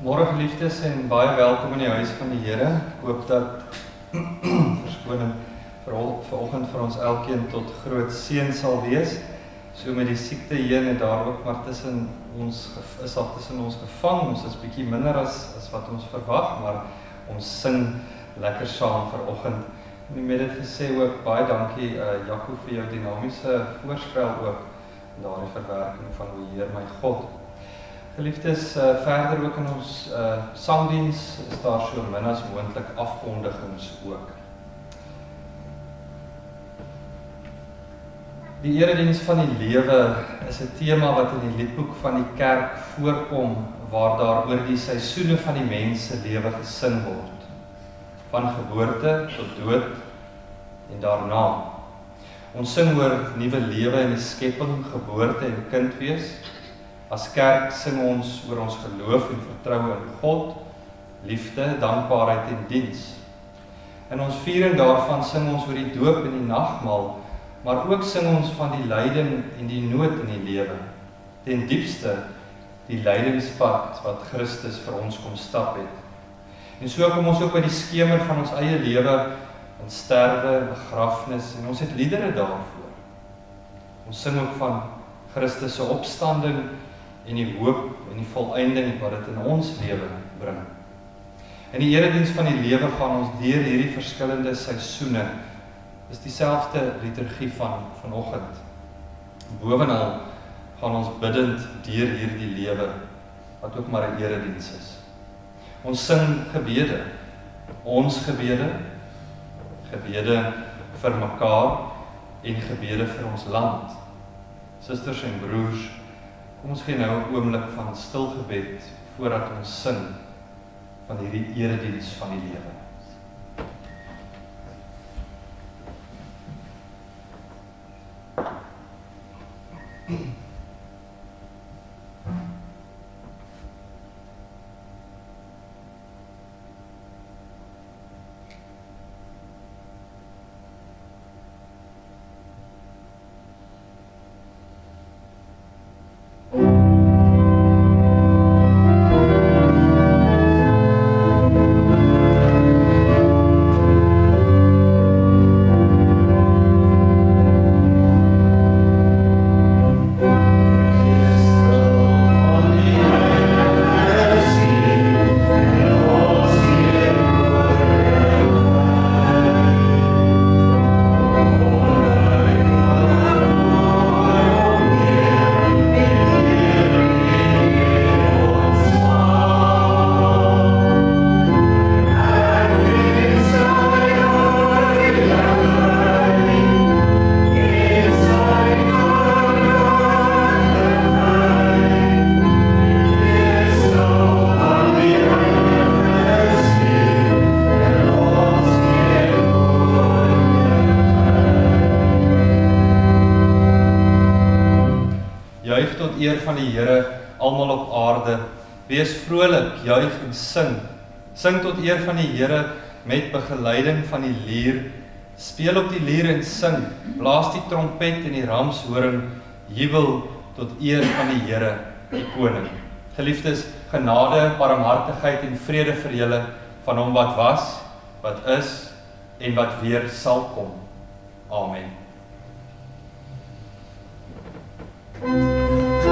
Môre geliefdes en baie welkom in die huis van die Here. Ek hoop dat verskoning vanoggend vir ons elkeen tot groot seën sal wees. So met die siekte heen en daar ook maar tussen ons gevang. Ons is bietjie minder as wat ons verwag, maar ons sing lekker saam vanoggend. En met dit gesê ook baie dankie Jaco vir jou dinamiese voorspel ook in daardie verwerking van O Heer my God. Geliefdes, verder ook in ons sangdiens is daar so min as moontlik afkondigings ook. Die erediens van die lewe is 'n tema wat in die liedboek van die kerk voorkom, waar daar oor die seisoene van die mens se lewe gesing word. Van geboorte tot dood en daarna. Ons sing oor nuwe lewe in die skepping, geboorte en kind wees. As kerk sing ons oor ons geloof en vertroue in God, liefde, dankbaarheid en diens. In ons viering daarvan sing ons oor die doop en die nagmaal, maar ook sing ons van die lyding en die nood in die lewe. Ten diepste die lydingspad wat Christus vir ons kom stap het. En so kom ons ook by die skemer van ons eie lewe, in sterwe, begrafnis, en ons het liedere daarvoor. Ons sing ook van Christus se opstanding en die hoop en die volëinding wat dit in ons lewe bring. In die erediens van die lewe gaan ons deur hierdie verskillende seisoene. Dis dieselfde liturgie van vanoggend. Bovenal gaan ons bidend deur hierdie lewe, wat ook maar 'n erediens is. Ons sing gebede, ons gebede vir mekaar en gebede vir ons land. Susters en broers, kom ons gee nou 'n oomblik van stil gebed voordat ons sing van hierdie erediens van die lewe. Eer van die Here almal op aarde. Wees vrolik, juig en sing. Sing tot eer van die Here met begeleiding van die lier. Speel op die lier en sing. Blaas die trompet en die ramshoring. Jubel tot eer van die Here, die koning. Geliefdes, genade, barmhartigheid en vrede vir julle van hom wat was, wat is en wat weer sal kom. Amen. Lord.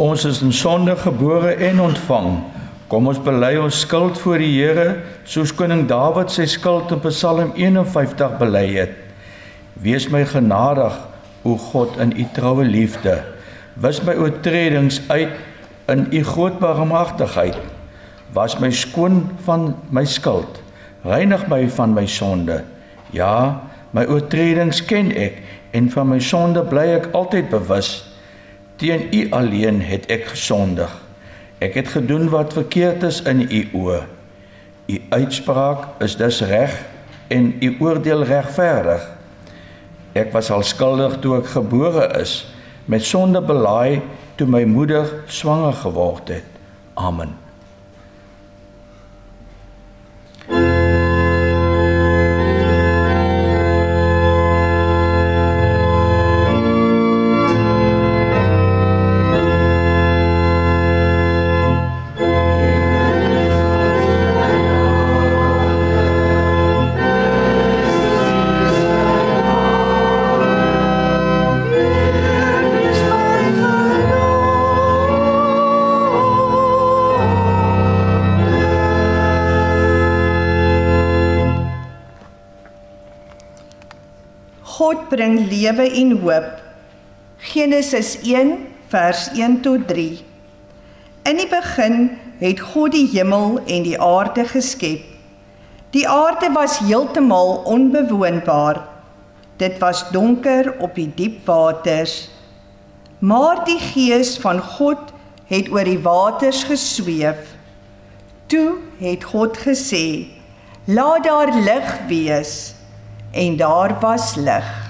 Ons is in sonde gebore en ontvang. Kom ons bely ons skuld voor die Here, soos koning Dawid sy skuld in Psalm 51 bely het. Wees my genadig, o God, in u troue liefde. Wis my oortredings uit in u groot barmhartigheid. Was my skoon van my skuld. Reinig my van my sonde. Ja, my oortredings ken ek, en van my sonde bly ek altyd bewus. Teen u alleen het ek gesondig. Ek het gedoen wat verkeerd is in u oë. U uitspraak is dus reg en u oordeel regverdig. Ek was al skuldig toe ek gebore is, met sonde belaai toe my moeder swanger geword het. Amen. God bring lewe en hoop. Genesis 1 vers 1 tot 3. In die begin het God die hemel en die aarde geskep. Die aarde was heeltemal onbewoonbaar. Dit was donker op die diep waters. Maar die Gees van God het oor die waters gesweef. Toe het God gesê: "Laat daar lig wees." En daar was lig.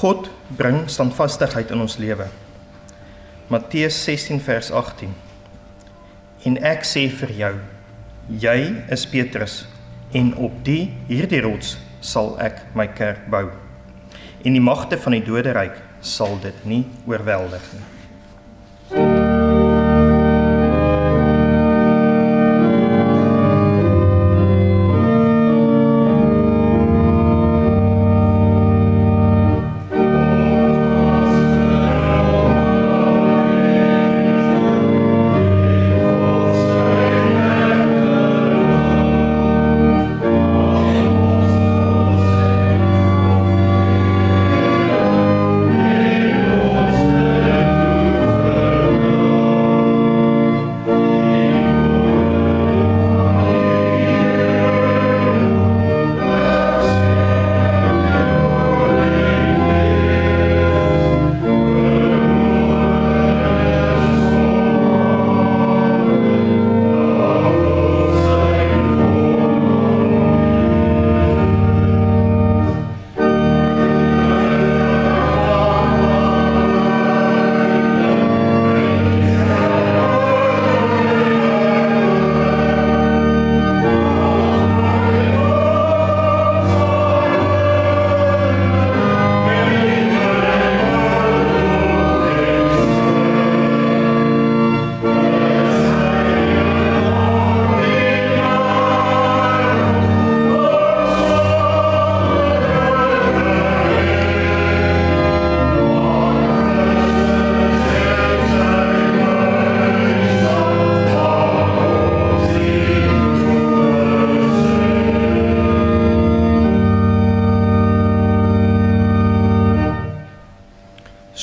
God bring standvastigheid in ons lewe. Matteus 16 vers 18. En ek sê vir jou, jy is Petrus, en op hierdie rots sal ek my kerk bou. En die magte van die doderyk sal dit nie oorweldig nie.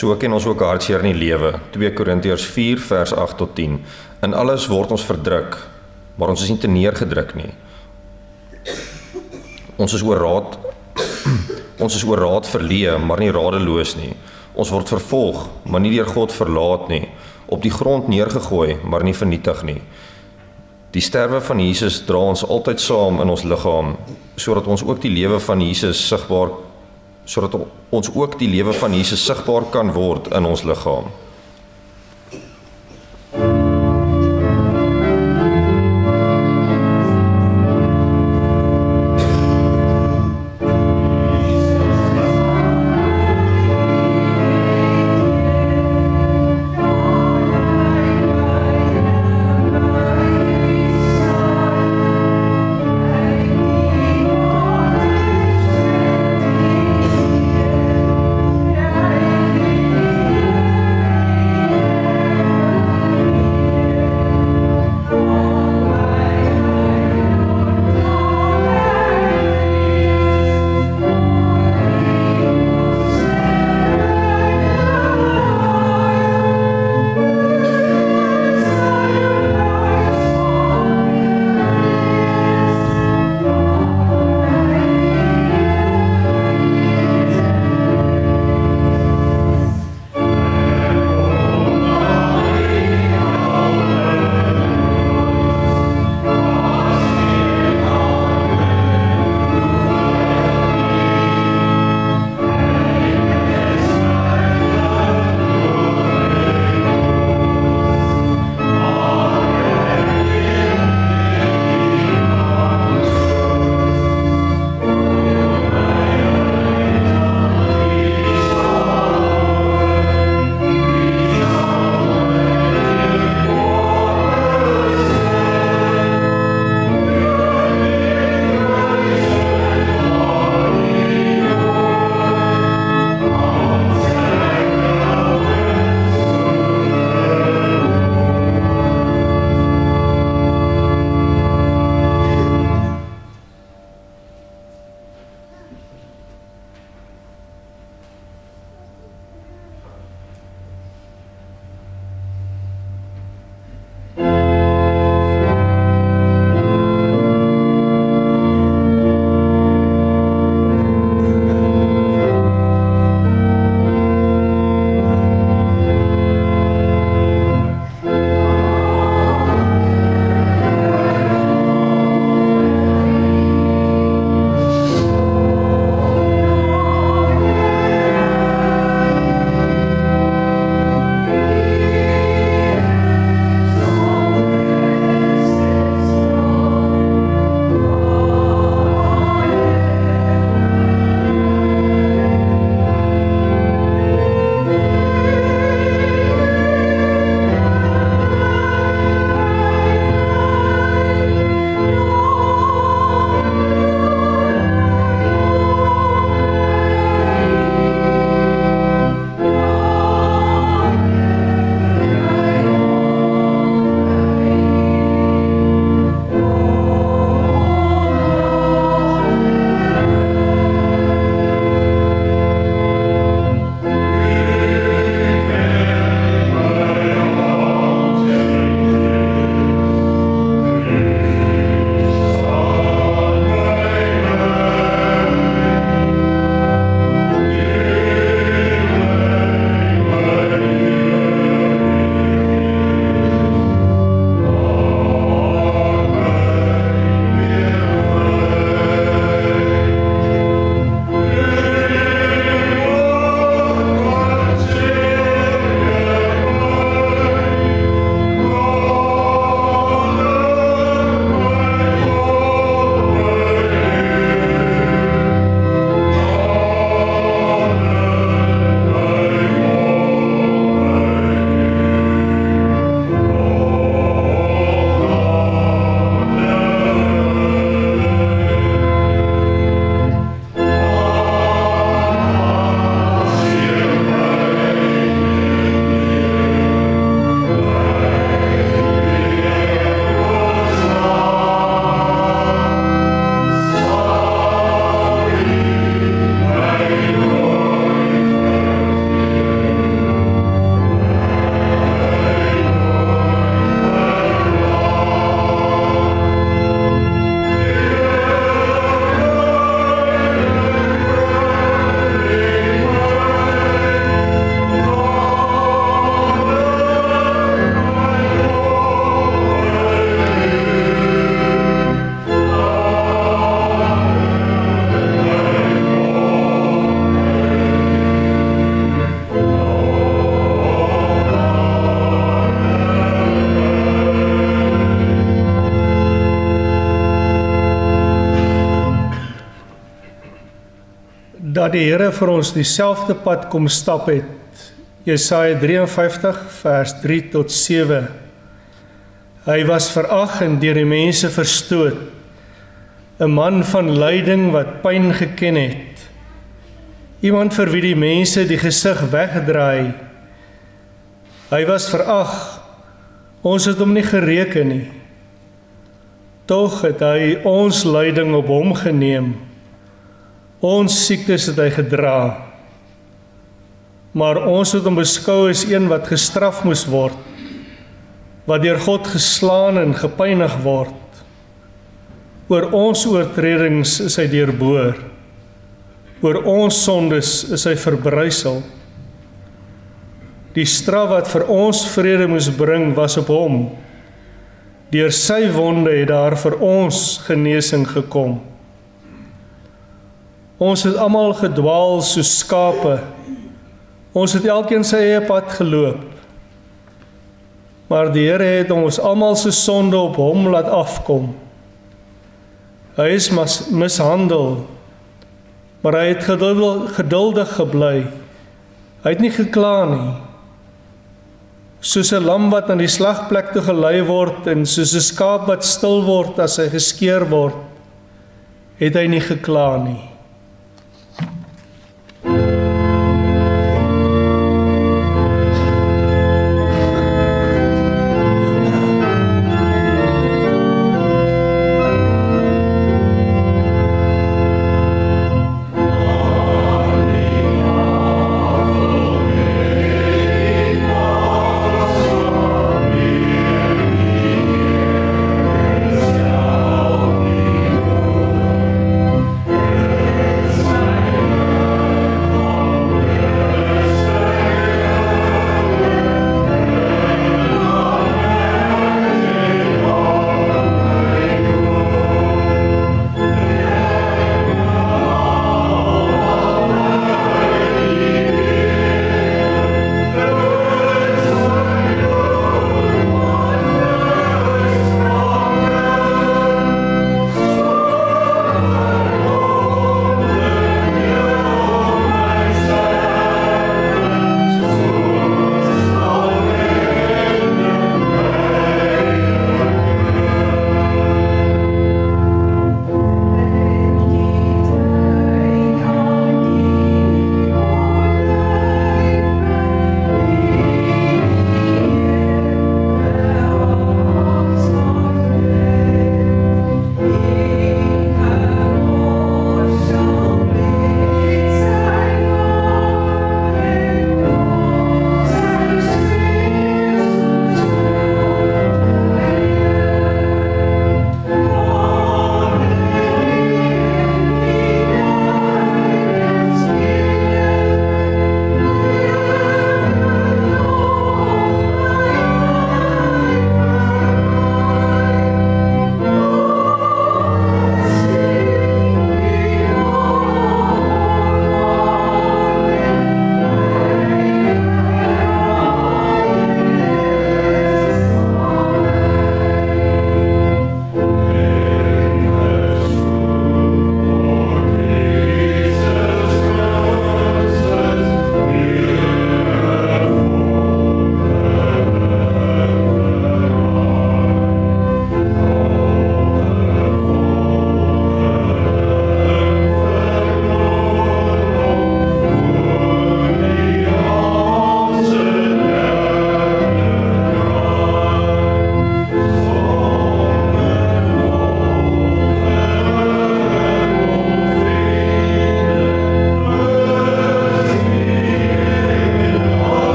So ken ons ook hartseer in die lewe. 2 Korintiërs 4 vers 8 tot 10. In alles word ons verdruk, maar ons is nie te neergedruk nie. Ons is oor raad verleë, maar nie radeloos nie. Ons word vervolg, maar nie deur God verlaat nie. Op die grond neergegooi, maar nie vernietig nie. Die sterwe van Jesus dra ons altyd saam in ons liggaam, sodat ons ook die lewe van Jesus sigbaar kan word in ons liggaam. dat die Here vir ons dieselfde pad kom stap het. Jesaja 53 vers 3 tot 7. Hy was verag en deur die mense verstoot, 'n man van lyding wat pyn geken het, iemand vir wie die mense die gesig wegdraai. Hy was verag, ons het hom nie gereken nie. Tog het hy ons lyding op hom geneem, ons siektes het hy gedra. Maar ons het hom beskou as een wat gestraf moes word, wat deur God geslaan en gepynig word. Oor ons oortredings is hy deurboor, oor ons sondes is hy verbrysel. Die straf wat vir ons vrede moes bring was op hom. Deur sy wonde het daar vir ons genesing gekom. Ons het almal gedwaal soos skape. Ons het elkeen sy eie pad geloop. Maar die Here het ons almal se sonde op hom laat afkom. Hy is mishandel, maar hy het geduldig gebly. Hy het nie gekla nie. Soos 'n lam wat aan die slagplek toe gelei word en soos 'n skaap wat stil word as hy geskeer word, het hy nie gekla nie.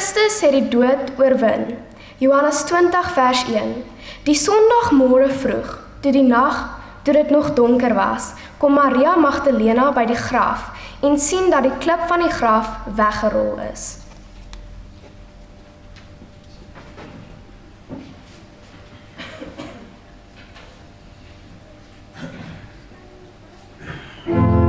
Christus het die dood oorwin. Johannes 20 vers 1. Die Sondagmôre vroeg, toe dit nog donker was, kom Maria Magdalena by die graf en sien dat die klip van die graf weggerol is. Oh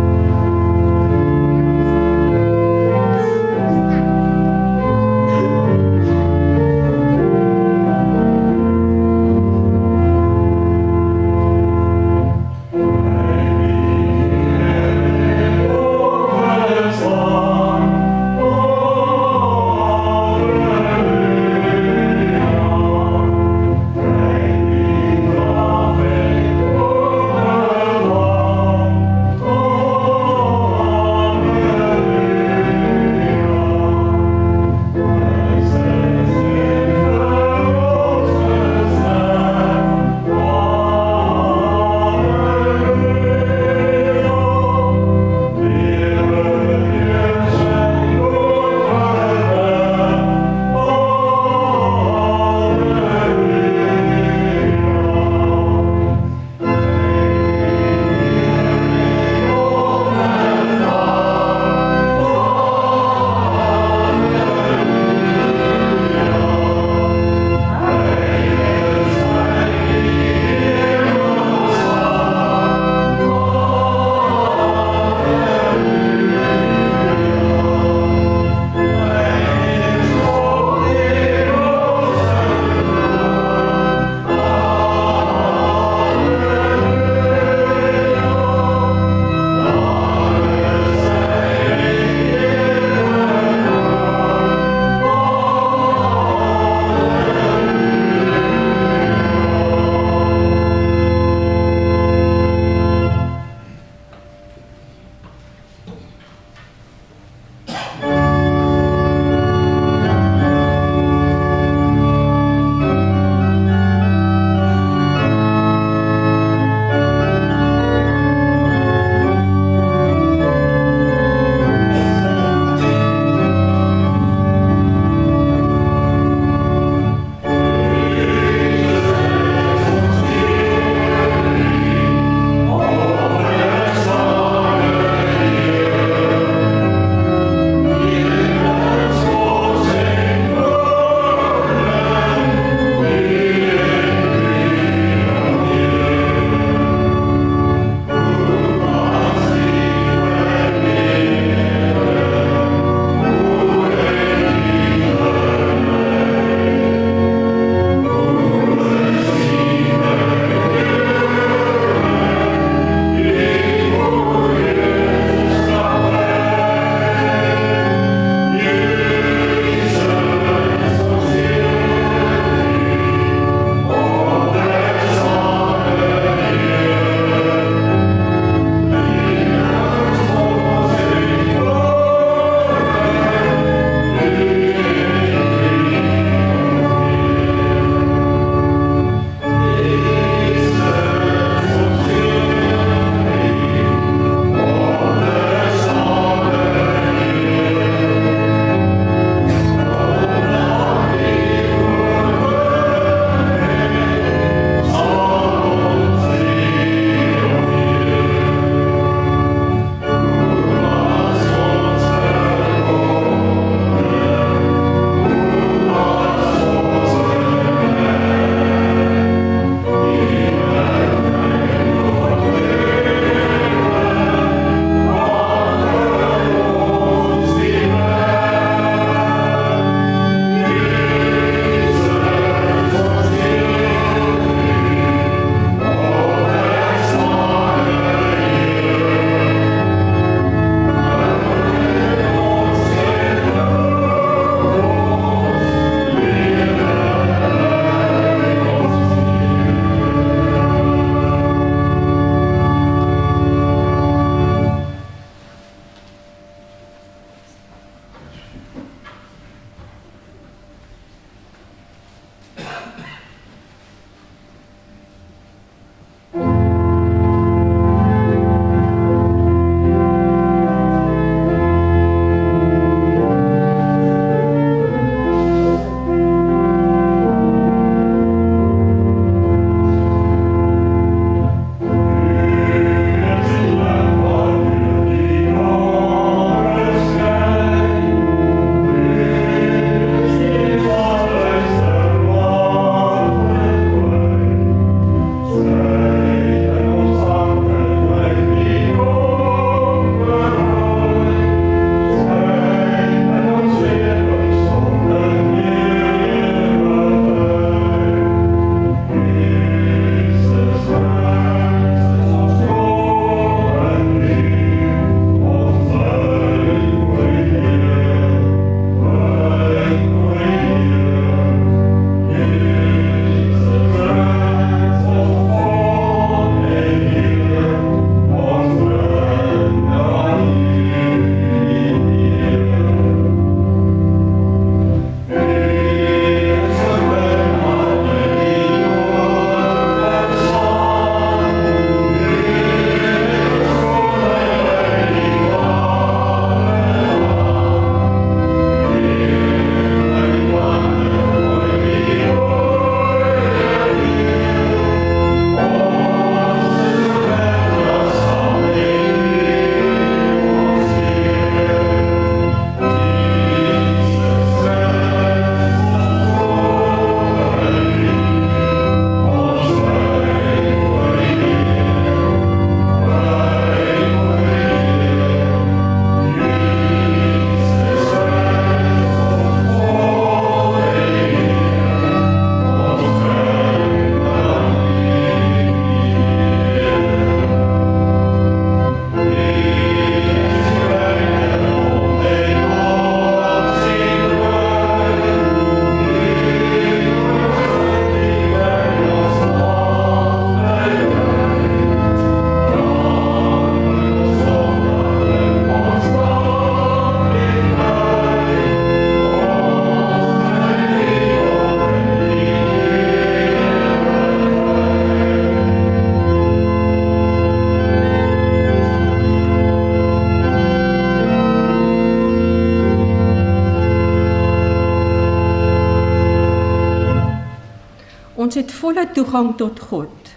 Ons het volle toegang tot God.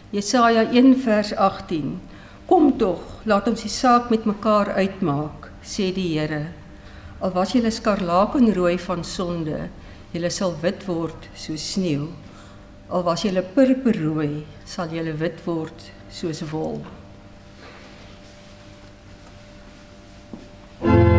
Jesaja 1 vers 18. Kom tog, laat ons die saak met mekaar uitmaak, sê die Here. Al was julle skarlakenrooi van sonde, julle sal wit word soos sneeu. Al was julle purperrooi, sal julle wit word soos wol. Amen.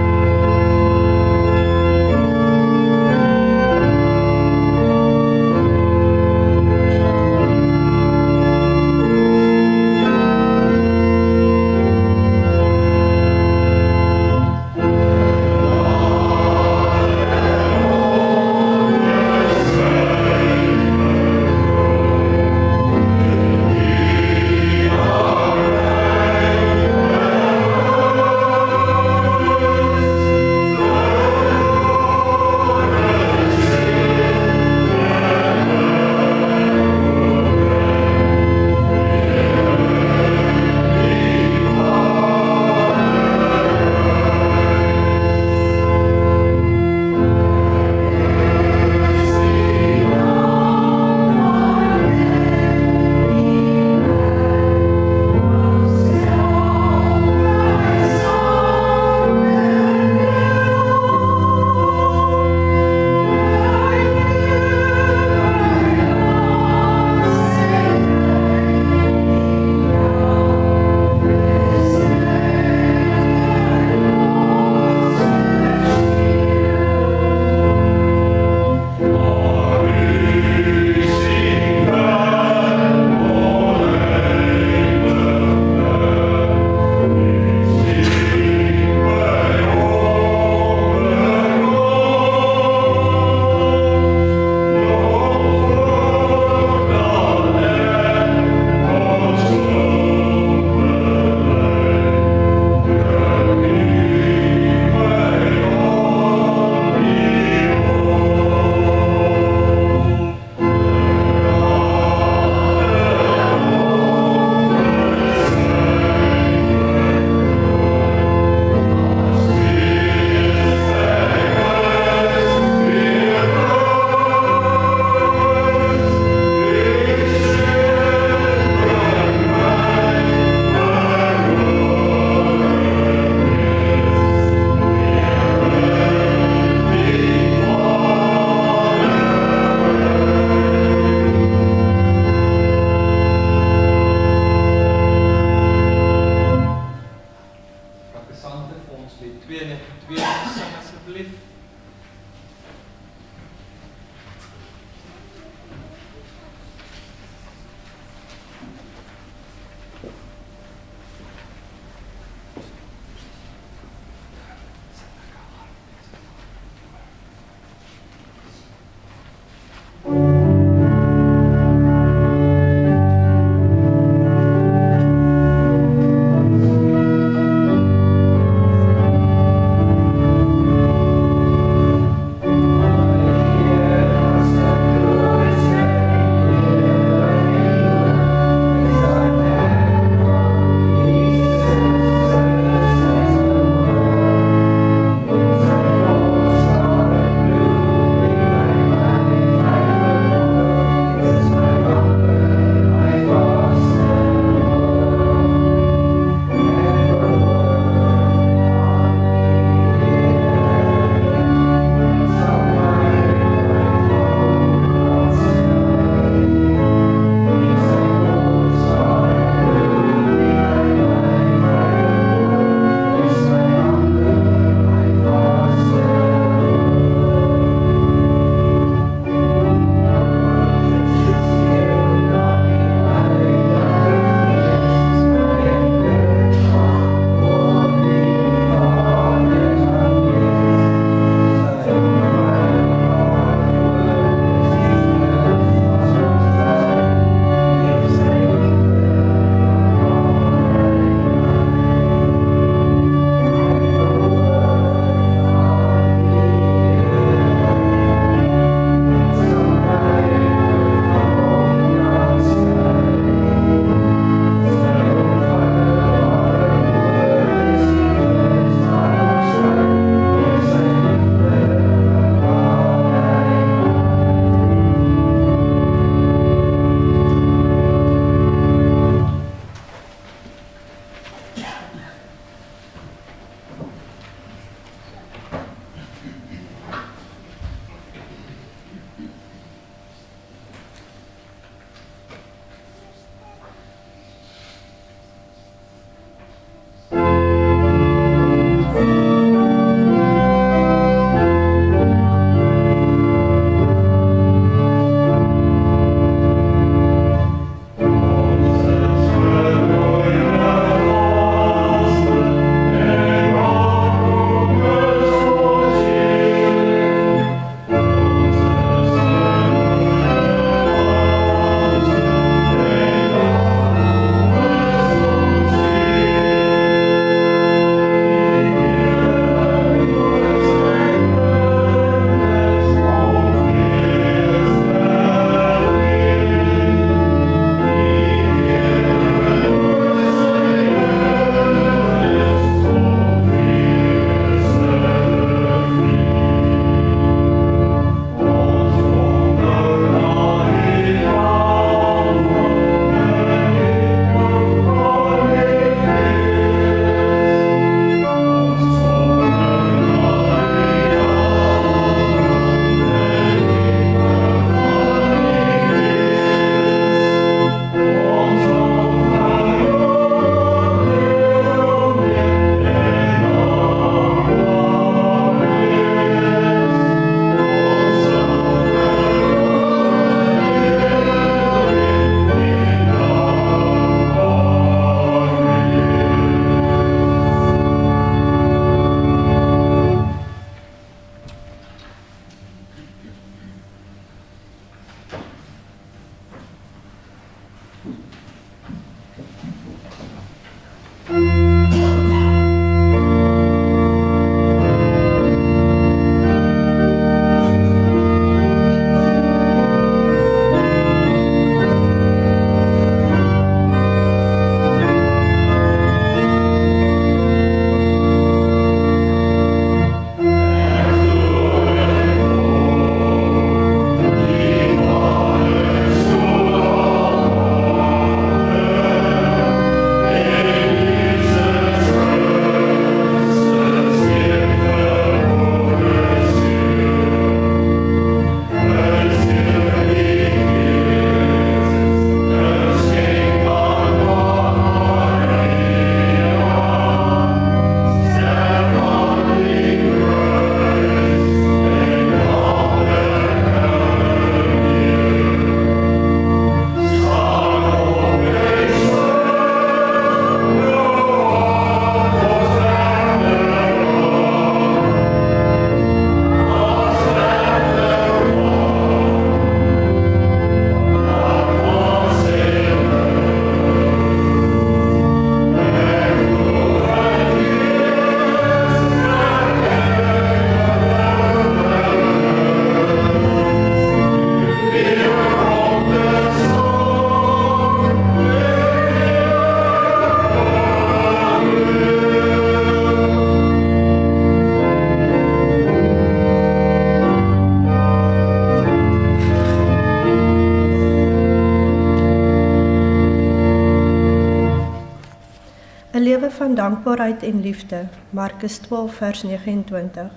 'n lewe van dankbaarheid en liefde. Markus 12 vers 29.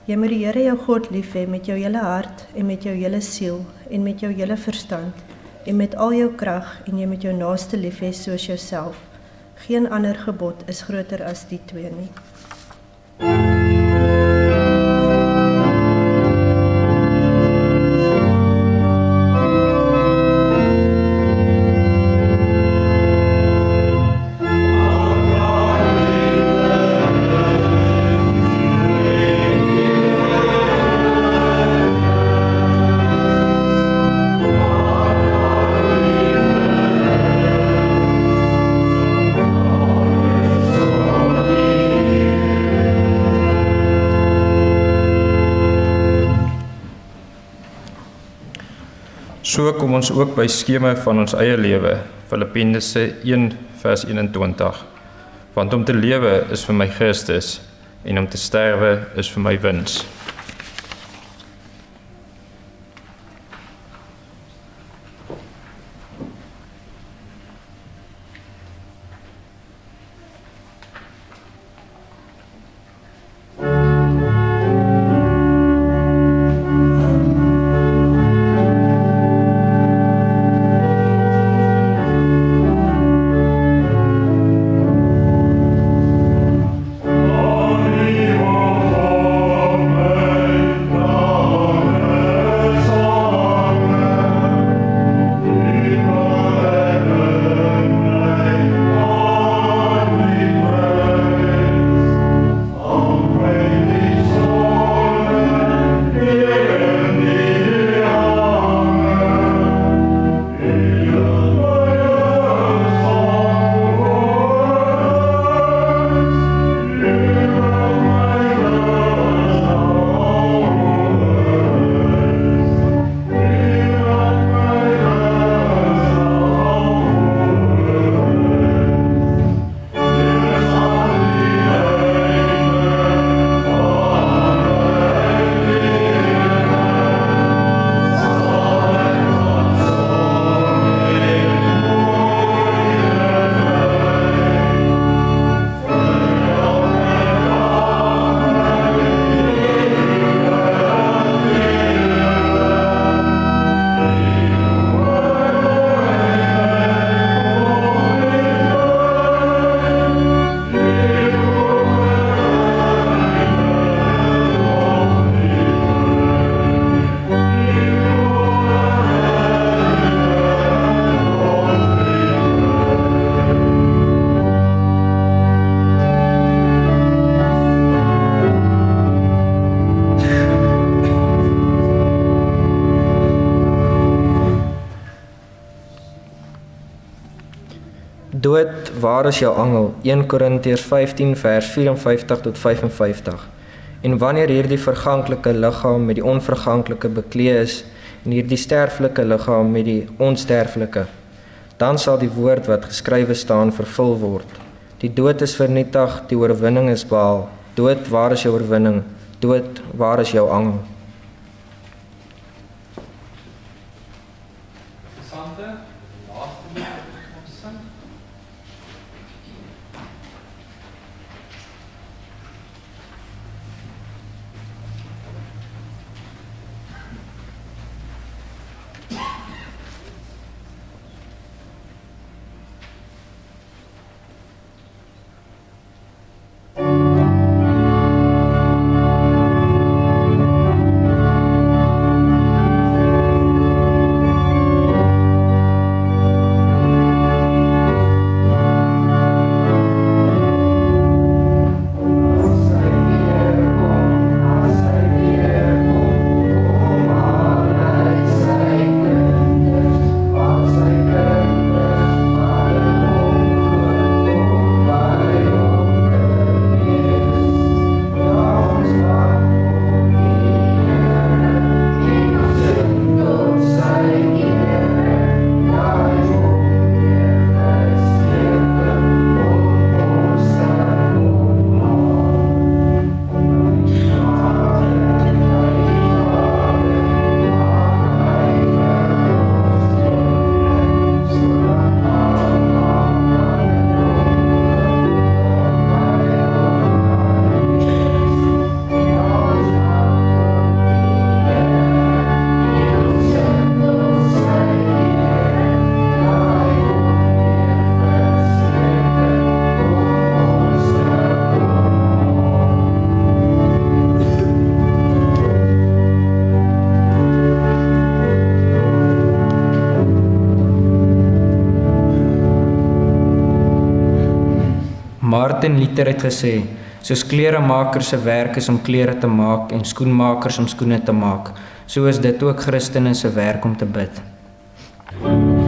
Jy moet die Here jou God lief hê met jou hele hart en met jou hele siel en met jou hele verstand en met al jou krag en jy moet jou naaste lief hê soos jouself. Geen ander gebod is groter as die twee nie. So kom ons ook by skema van ons eie lewe, Filippense 1 vers 21. Want om te lewe is vir my Christus en om te sterwe is vir my wins. Dood, waar is jou angel? 1 Korintiërs 15 vers 54 tot 55. En wanneer hierdie verganklike liggaam met die onverganklike beklee is en hierdie sterflike liggaam met die onsterflike, dan sal die woord wat geskrywe staan vervul word. Die dood is vernietig, die oorwinning is behaal. Dood, waar is jou oorwinning? Dood, waar is jou angel? Martin Luther het gesê, soos kleremakers se werk is om klere te maak en skoenmakers om skoene te maak, so is dit ook Christene se werk om te bid. Amen.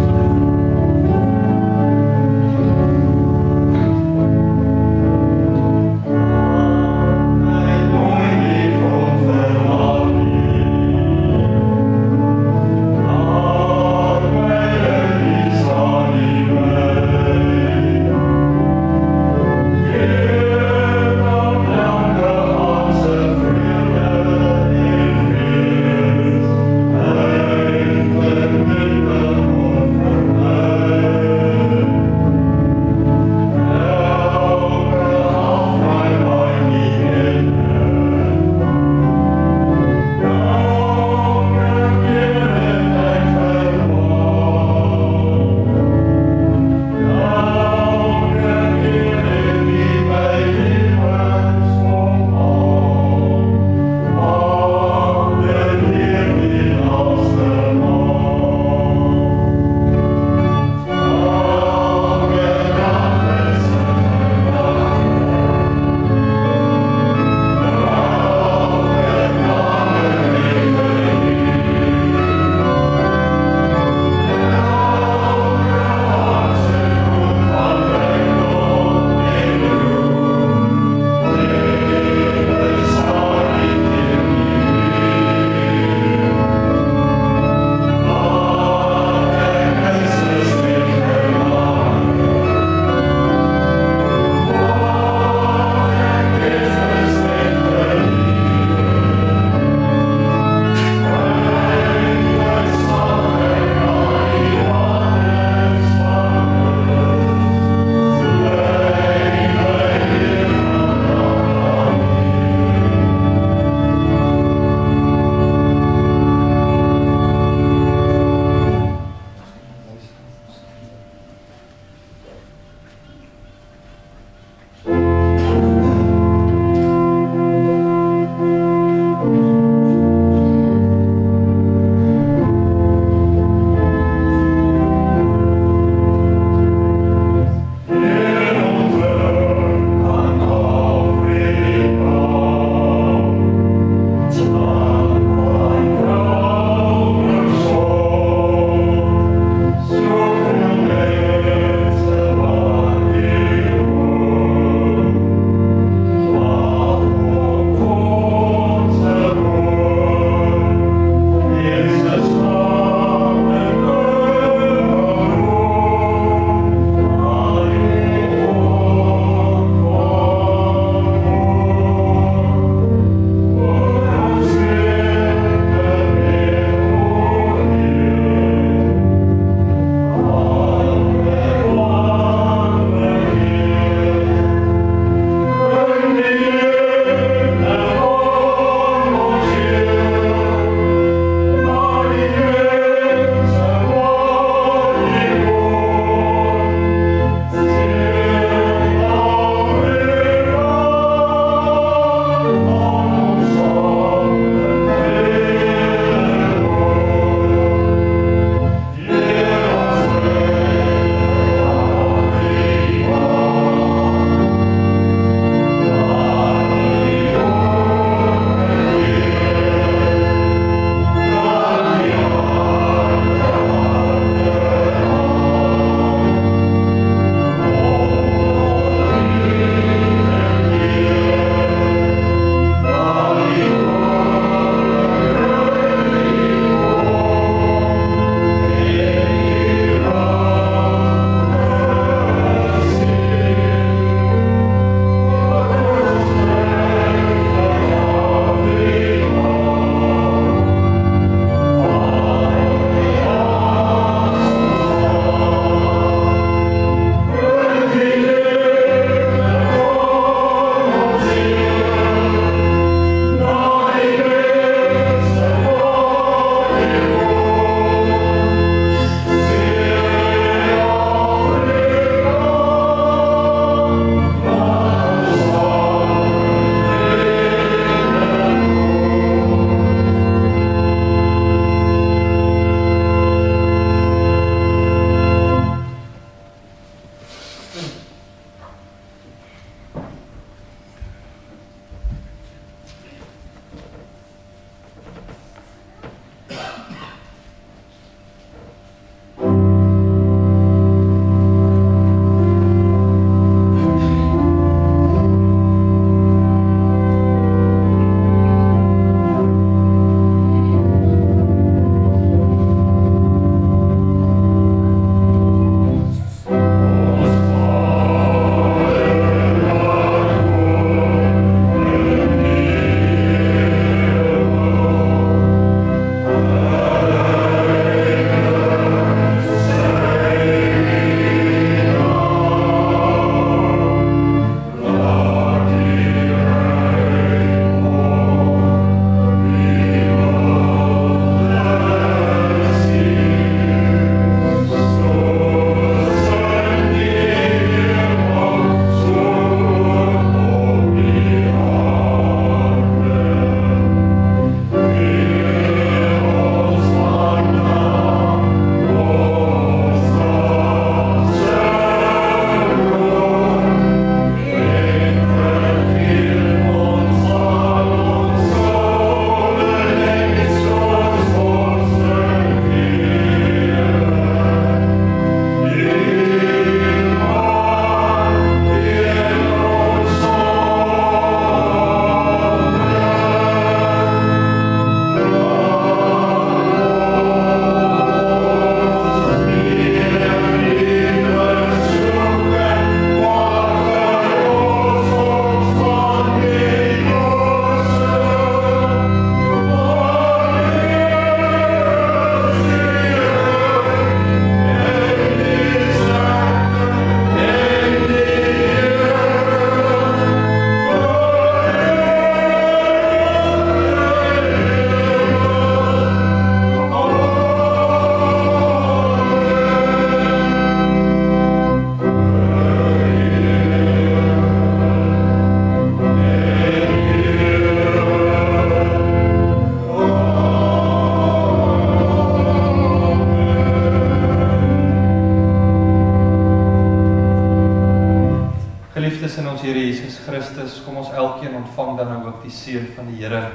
Geliefdes in ons Here Jesus Christus, kom ons elkeen ontvang dan nou ook die seën van die Here.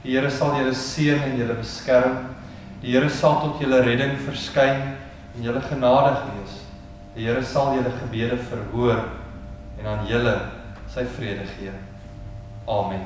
Die Here sal julle seën en julle beskerm. Die Here sal tot julle redding verskyn en julle genadig wees. Die Here sal julle gebede verhoor en aan julle sy vrede gee. Amen.